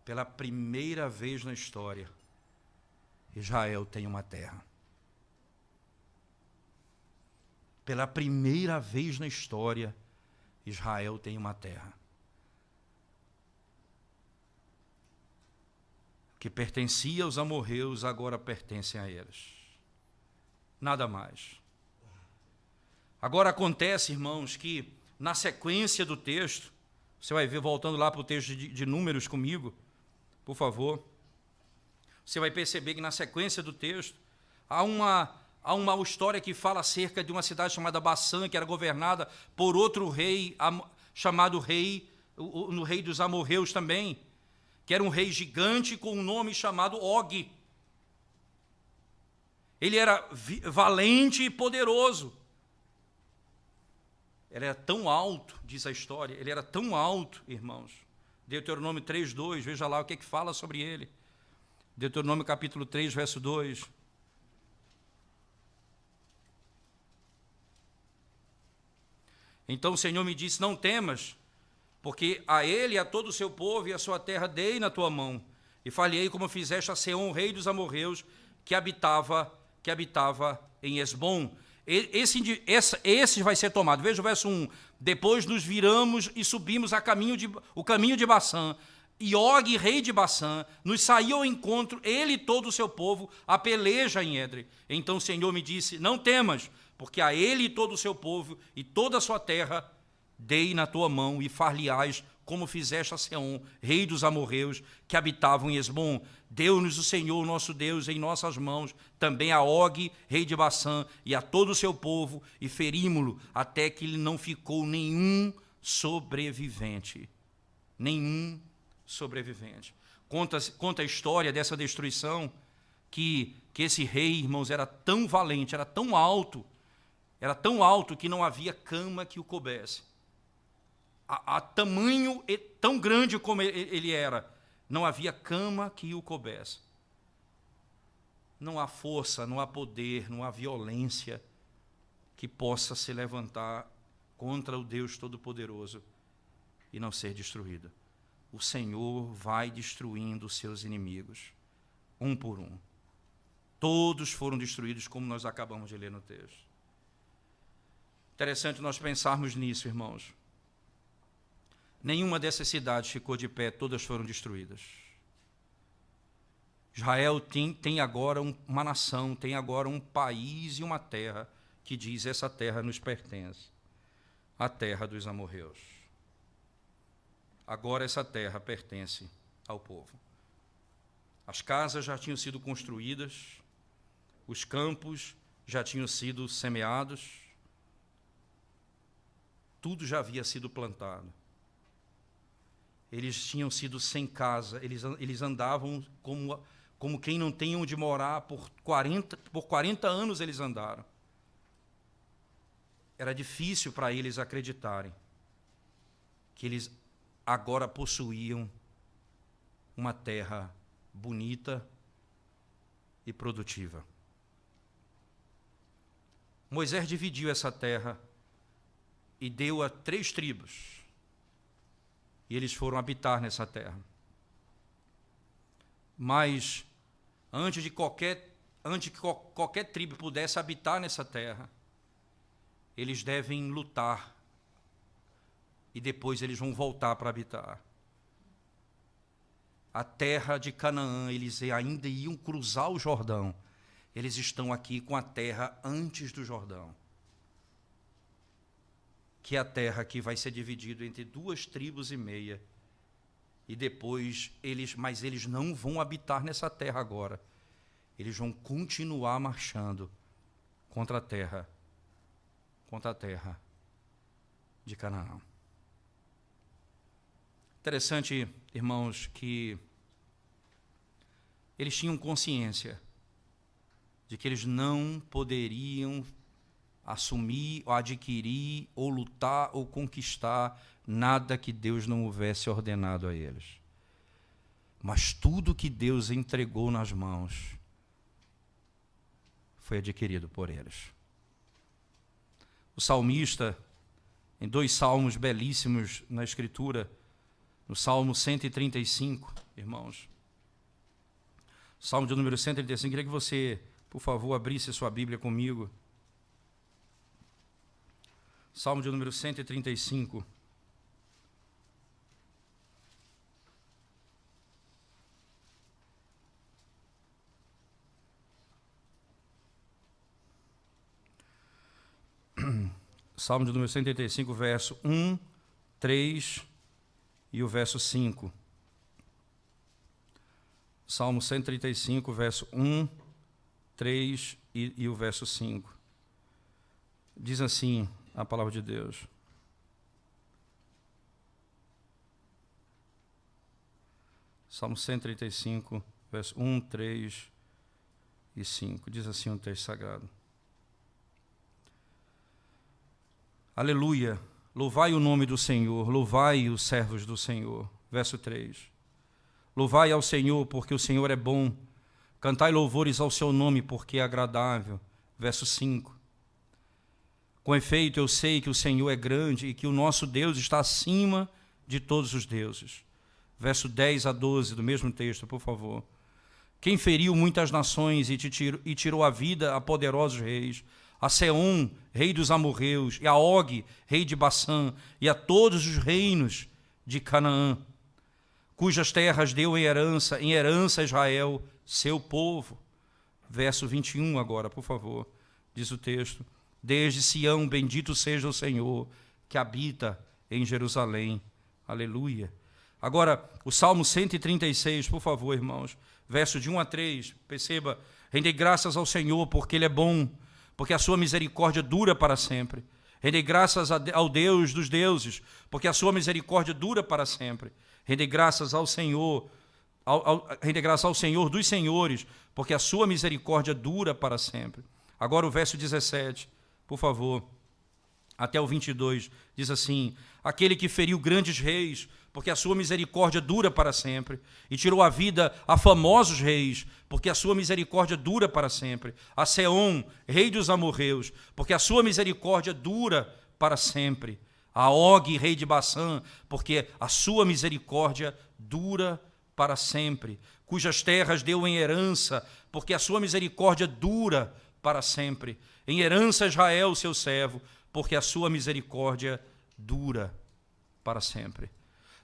Pela primeira vez na história, Israel tem uma terra. Pela primeira vez na história, Israel tem uma terra. Que pertencia aos amorreus, agora pertencem a eles. Nada mais. Agora acontece, irmãos, que na sequência do texto, você vai ver, voltando lá para o texto de Números comigo, por favor, você vai perceber que na sequência do texto, há uma história que fala acerca de uma cidade chamada Bassã, que era governada por outro rei, chamado rei dos amorreus também, que era um rei gigante com um nome chamado Og. Ele era valente e poderoso. Ele era tão alto, diz a história, ele era tão alto, irmãos. Deuteronômio 3:2, veja lá o que fala sobre ele. Deuteronômio capítulo 3, verso 2. Então o Senhor me disse, não temas, porque a ele e a todo o seu povo e a sua terra dei na tua mão, e falhei como fizeste a Seom, rei dos amorreus, que habitava em Esbom. Esse vai ser tomado. Veja o verso 1. Depois nos viramos e subimos o caminho de Bassã, e Og, rei de Bassã, nos saiu ao encontro, ele e todo o seu povo, a peleja em Edrei. Então o Senhor me disse, não temas, porque a ele e todo o seu povo e toda a sua terra dei na tua mão, e far-lhe-ás como fizeste a Seom, rei dos amorreus, que habitavam em Esbom. Deu-nos o Senhor, nosso Deus, em nossas mãos, também a Og, rei de Bassã, e a todo o seu povo, e ferímo-lo, até que lhe não ficou nenhum sobrevivente. Nenhum sobrevivente. Conta a história dessa destruição, que esse rei, irmãos, era tão valente, era tão alto que não havia cama que o coubesse. A tamanho tão grande como ele era, não havia cama que o coubesse. Não há força, não há poder, não há violência que possa se levantar contra o Deus Todo-Poderoso e não ser destruída. O Senhor vai destruindo os seus inimigos, um por um. Todos foram destruídos, como nós acabamos de ler no texto. Interessante nós pensarmos nisso, irmãos. Nenhuma dessas cidades ficou de pé, todas foram destruídas. Israel tem agora uma nação, tem agora um país e uma terra que diz, essa terra nos pertence, a terra dos amorreus. Agora essa terra pertence ao povo. As casas já tinham sido construídas, os campos já tinham sido semeados, tudo já havia sido plantado. Eles tinham sido sem casa, eles andavam como quem não tem onde morar, por 40 anos eles andaram. Era difícil para eles acreditarem que eles agora possuíam uma terra bonita e produtiva. Moisés dividiu essa terra e deu a 3 tribos. E eles foram habitar nessa terra. Mas, antes que qualquer tribo pudesse habitar nessa terra, eles devem lutar. E depois eles vão voltar para habitar. A terra de Canaã, eles ainda iam cruzar o Jordão. Eles estão aqui com a terra antes do Jordão, que é a terra que vai ser dividida entre 2,5 tribos, e depois mas eles não vão habitar nessa terra agora. Eles vão continuar marchando contra a terra de Canaã. Interessante, irmãos, que eles tinham consciência de que eles não poderiam assumir, ou adquirir, ou lutar, ou conquistar nada que Deus não houvesse ordenado a eles. Mas tudo que Deus entregou nas mãos foi adquirido por eles. O salmista, em 2 salmos belíssimos na Escritura, no Salmo 135, irmãos, Salmo de número 135, queria que você, por favor, abrisse sua Bíblia comigo. Salmo de número 135. Salmo de número 135, verso 1, 3 e o verso 5. Salmo 135, verso 1, 3 e o verso 5. Diz assim a palavra de Deus. Salmo 135, verso 1, 3 e 5. Diz assim um texto sagrado. Aleluia, louvai o nome do Senhor, louvai os servos do Senhor. Verso 3. Louvai ao Senhor, porque o Senhor é bom. Cantai louvores ao seu nome, porque é agradável. Verso 5. Com efeito, eu sei que o Senhor é grande e que o nosso Deus está acima de todos os deuses. Verso 10 a 12 do mesmo texto, por favor. Quem feriu muitas nações e tirou a vida a poderosos reis, a Seom, rei dos amorreus, e a Og, rei de Bassã, e a todos os reinos de Canaã, cujas terras deu em herança a Israel, seu povo. Verso 21 agora, por favor, diz o texto. Desde Sião, bendito seja o Senhor, que habita em Jerusalém. Aleluia. Agora, o Salmo 136, por favor, irmãos, verso de 1 a 3, perceba, rendei graças ao Senhor, porque Ele é bom, porque a sua misericórdia dura para sempre. Rendei graças ao Deus dos deuses, porque a sua misericórdia dura para sempre. Rendei graças ao Senhor, rendei graças ao Senhor dos senhores, porque a sua misericórdia dura para sempre. Agora o verso 17, por favor, até o 22, diz assim: aquele que feriu grandes reis, porque a sua misericórdia dura para sempre, e tirou a vida a famosos reis, porque a sua misericórdia dura para sempre. A Seom, rei dos amorreus, porque a sua misericórdia dura para sempre. A Og, rei de Bassã, porque a sua misericórdia dura para sempre. Cujas terras deu em herança, porque a sua misericórdia dura para sempre. Em herança Israel, seu servo, porque a sua misericórdia dura para sempre.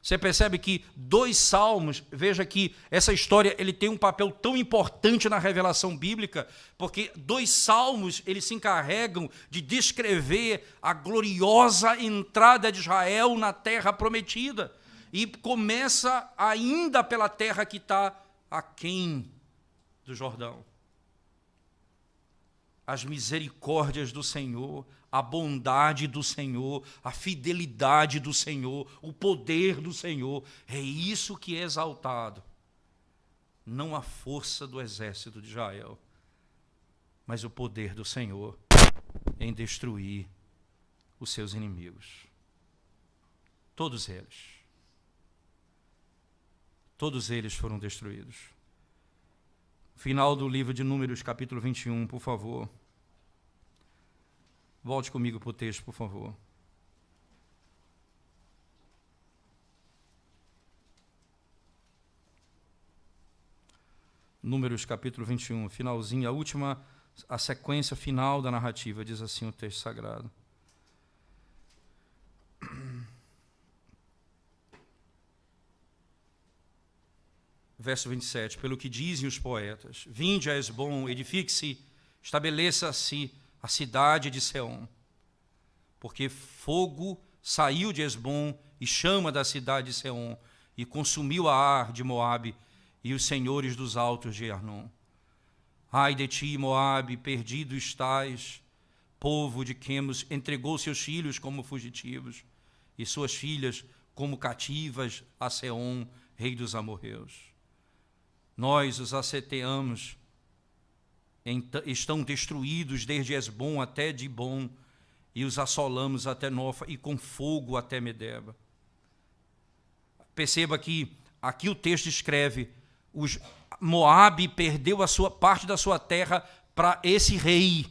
Você percebe que 2 salmos, veja que essa história ele tem um papel tão importante na revelação bíblica, porque 2 salmos eles se encarregam de descrever a gloriosa entrada de Israel na terra prometida. E começa ainda pela terra que está aquém do Jordão. As misericórdias do Senhor, a bondade do Senhor, a fidelidade do Senhor, o poder do Senhor, é isso que é exaltado. Não a força do exército de Israel, mas o poder do Senhor em destruir os seus inimigos. Todos eles foram destruídos. Final do livro de Números, capítulo 21, por favor. Volte comigo para o texto, por favor. Números, capítulo 21, finalzinho, a sequência final da narrativa, diz assim o texto sagrado. Verso 27, pelo que dizem os poetas, vinde a Hesbom, edifique-se, estabeleça-se a cidade de Seom, porque fogo saiu de Hesbom e chama da cidade de Seom, e consumiu a Ar de Moabe e os senhores dos altos de Arnon. Ai de ti, Moabe, perdido estás, povo de Quemos, entregou seus filhos como fugitivos, e suas filhas como cativas a Seom, rei dos amorreus. Nós os asseteamos estão destruídos desde Esbom até Dibom, e os assolamos até Nofa, e com fogo até Medeba. Perceba que aqui o texto escreve: Moabe perdeu a sua parte da sua terra para esse rei.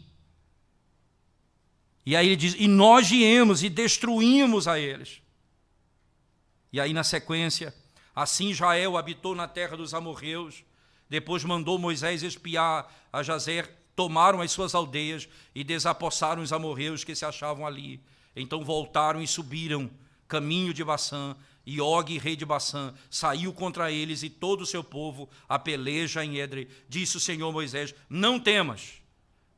E aí ele diz: e nós viemos e destruímos a eles. E aí na sequência: assim Israel habitou na terra dos amorreus. Depois mandou Moisés espiar a Jazer, tomaram as suas aldeias e desapossaram os amorreus que se achavam ali. Então voltaram e subiram caminho de Baçã, e Og, rei de Baçã, saiu contra eles e todo o seu povo a peleja em Edrei. Disse o Senhor a Moisés: não temas,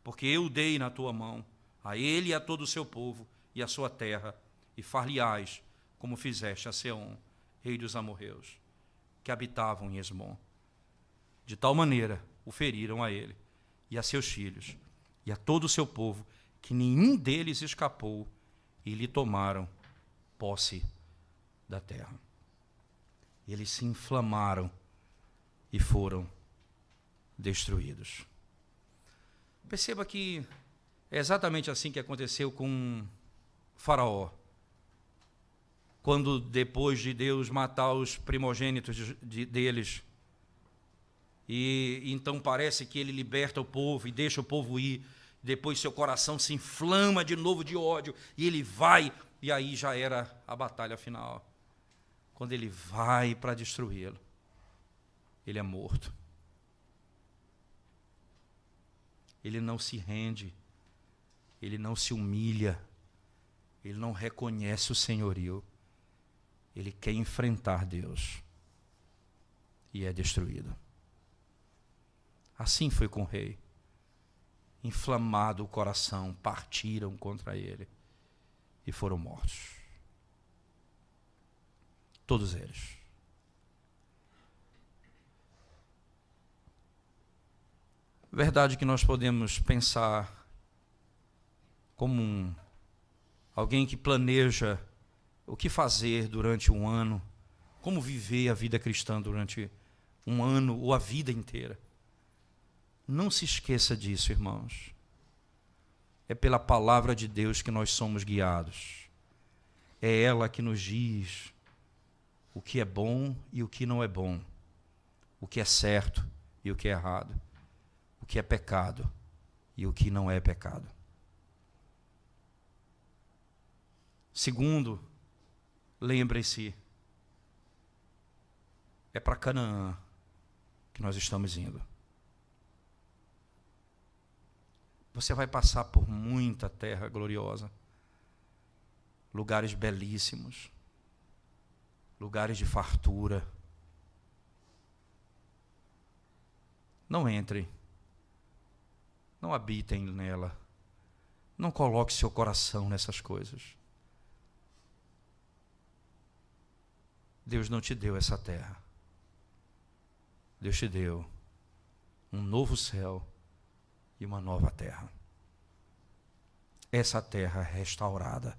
porque eu dei na tua mão a ele e a todo o seu povo e a sua terra, e far-lhe-ás como fizeste a Seom, rei dos amorreus, que habitavam em Esbom. De tal maneira o feriram a ele e a seus filhos e a todo o seu povo, que nenhum deles escapou, e lhe tomaram posse da terra. Eles se inflamaram e foram destruídos. Perceba que é exatamente assim que aconteceu com Faraó. Quando, depois de Deus matar os primogênitos deles, e então parece que ele liberta o povo e deixa o povo ir, depois seu coração se inflama de novo de ódio, e ele vai, e aí já era a batalha final. Quando ele vai para destruí-lo, ele é morto. Ele não se rende, ele não se humilha, ele não reconhece o senhorio, ele quer enfrentar Deus e é destruído. Assim foi com o rei. Inflamado o coração, partiram contra ele e foram mortos. Todos eles. Verdade que nós podemos pensar como alguém que planeja o que fazer durante um ano, como viver a vida cristã durante um ano ou a vida inteira. Não se esqueça disso, irmãos. É pela palavra de Deus que nós somos guiados. É ela que nos diz o que é bom e o que não é bom, o que é certo e o que é errado, o que é pecado e o que não é pecado. Segundo, lembre-se, é para Canaã que nós estamos indo. Você vai passar por muita terra gloriosa, lugares belíssimos, lugares de fartura. Não entrem, não habitem nela, não coloque seu coração nessas coisas. Deus não te deu essa terra. Deus te deu um novo céu e uma nova terra. Essa terra restaurada.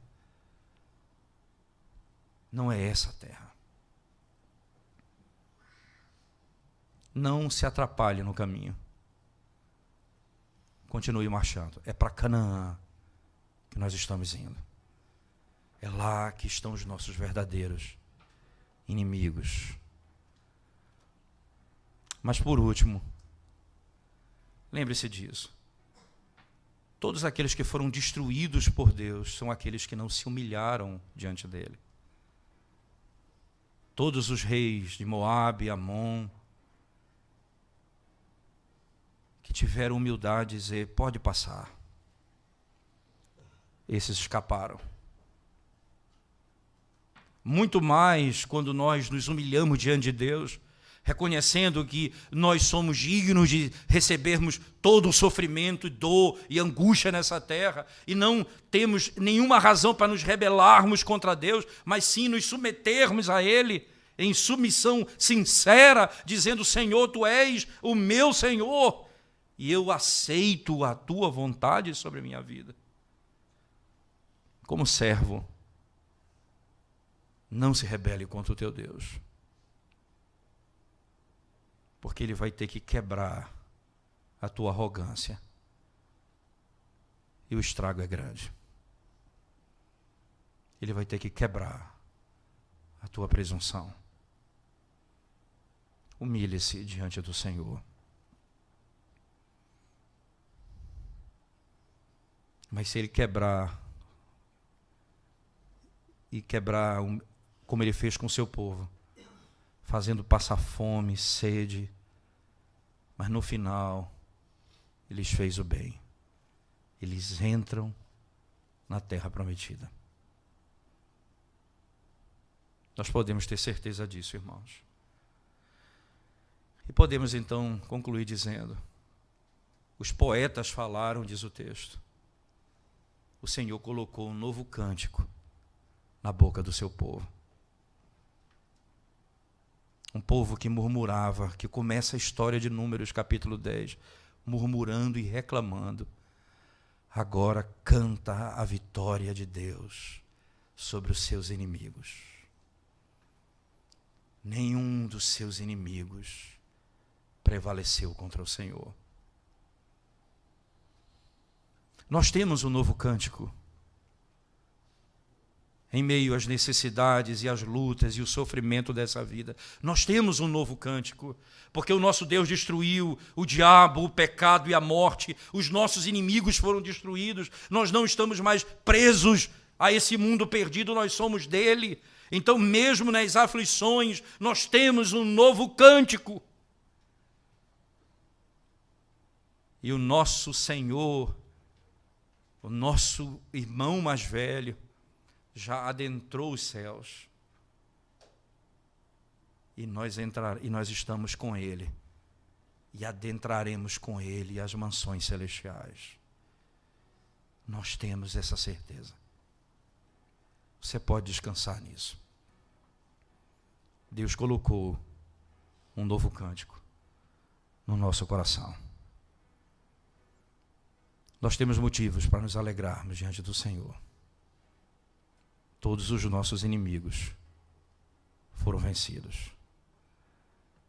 Não é essa terra. Não se atrapalhe no caminho. Continue marchando. É para Canaã que nós estamos indo. É lá que estão os nossos verdadeiros inimigos. Mas por último, lembre-se disso. Todos aqueles que foram destruídos por Deus são aqueles que não se humilharam diante dele. Todos os reis de Moabe, Amon, que tiveram humildade de dizer: pode passar. Esses escaparam. Muito mais quando nós nos humilhamos diante de Deus, reconhecendo que nós somos dignos de recebermos todo o sofrimento, dor e angústia nessa terra, e não temos nenhuma razão para nos rebelarmos contra Deus, mas sim nos submetermos a Ele em submissão sincera, dizendo: Senhor, Tu és o meu Senhor, e eu aceito a Tua vontade sobre a minha vida. Como servo, não se rebele contra o teu Deus, porque Ele vai ter que quebrar a tua arrogância. E o estrago é grande. Ele vai ter que quebrar a tua presunção. Humilhe-se diante do Senhor. Mas se ele quebrar, como ele fez com o seu povo, fazendo passar fome, sede, mas no final, ele lhes fez o bem. Eles entram na terra prometida. Nós podemos ter certeza disso, irmãos. E podemos então concluir dizendo: os poetas falaram, diz o texto, o Senhor colocou um novo cântico na boca do seu povo. Um povo que murmurava, que começa a história de Números capítulo 10, murmurando e reclamando, agora canta a vitória de Deus sobre os seus inimigos. Nenhum dos seus inimigos prevaleceu contra o Senhor. Nós temos um novo cântico. Em meio às necessidades e às lutas e o sofrimento dessa vida, nós temos um novo cântico, porque o nosso Deus destruiu o diabo, o pecado e a morte, os nossos inimigos foram destruídos, nós não estamos mais presos a esse mundo perdido, nós somos dele. Então, mesmo nas aflições, nós temos um novo cântico. E o nosso Senhor, o nosso irmão mais velho, já adentrou os céus. E nós estamos com Ele. E adentraremos com Ele as mansões celestiais. Nós temos essa certeza. Você pode descansar nisso. Deus colocou um novo cântico no nosso coração. Nós temos motivos para nos alegrarmos diante do Senhor. Todos os nossos inimigos foram vencidos.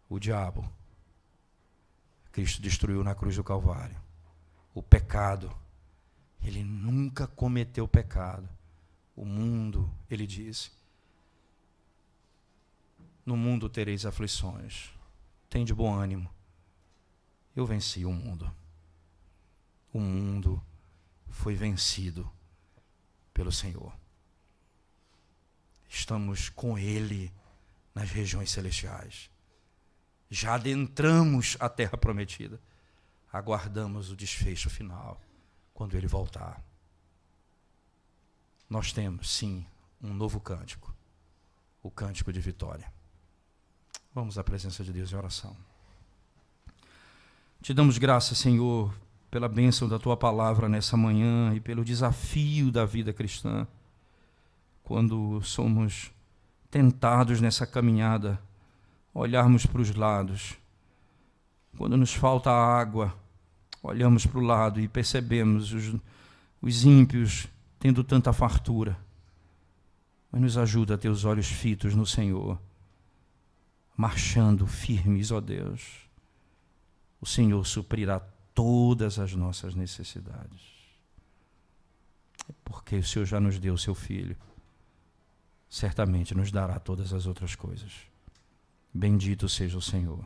O diabo, Cristo destruiu na cruz do Calvário. O pecado, ele nunca cometeu pecado. O mundo, ele disse, no mundo tereis aflições. Tende bom ânimo. Eu venci o mundo. O mundo foi vencido pelo Senhor. Estamos com Ele nas regiões celestiais. Já adentramos a terra prometida. Aguardamos o desfecho final, quando Ele voltar. Nós temos, sim, um novo cântico. O cântico de vitória. Vamos à presença de Deus em oração. Te damos graças, Senhor, pela bênção da Tua palavra nessa manhã e pelo desafio da vida cristã. Quando somos tentados nessa caminhada, olharmos para os lados. Quando nos falta água, olhamos para o lado e percebemos os ímpios tendo tanta fartura. Mas nos ajuda a ter os olhos fitos no Senhor, marchando firmes, ó Deus. O Senhor suprirá todas as nossas necessidades. Porque o Senhor já nos deu o seu Filho. Certamente nos dará todas as outras coisas. Bendito seja o Senhor.